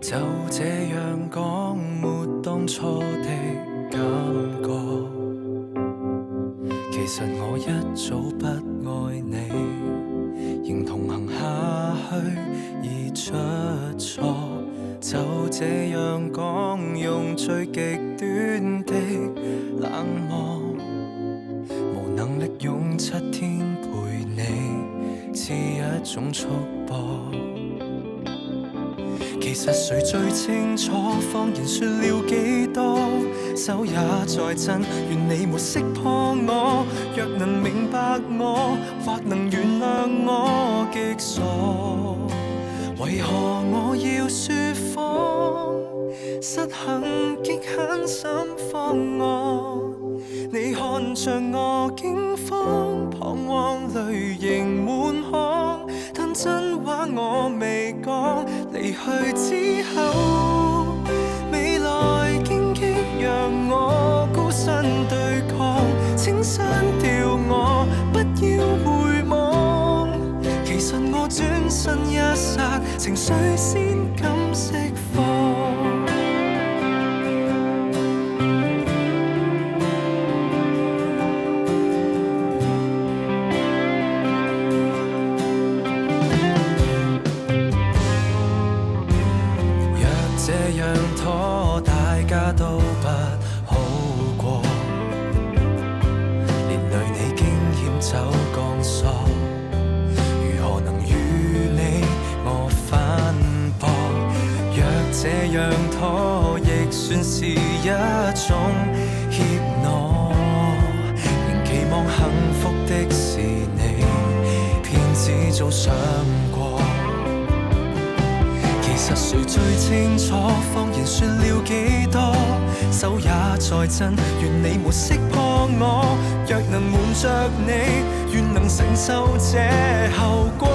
就這樣講，沒當初的感覺。其實我一早不愛你，仍同行下去而出錯。就這樣講，用最極端的冷漠，無能力用7天陪你，似一種束縛。其實誰最清楚，謊言說了幾多，手也在震，願你沒識破我。若能明白我，或能原諒我極傻，為何我要說謊？失衡極狠心慌我，你看着我驚慌，彷徨淚盈滿腔，但真話我未講。離去之後，未來荊棘讓我孤身對抗，請刪掉我，不要回望。其實我轉身一剎，情緒先敢釋放。這樣拖，大家都不好過，連累你驚險走鋼索，如何能與你我反駁？若這樣拖，亦算是一種怯懦，仍期望幸福的是你，偏只早想過。其實誰最清楚，謊言說了幾多，手也在震，願你沒識破我。若能瞞着你，願能承受這後果。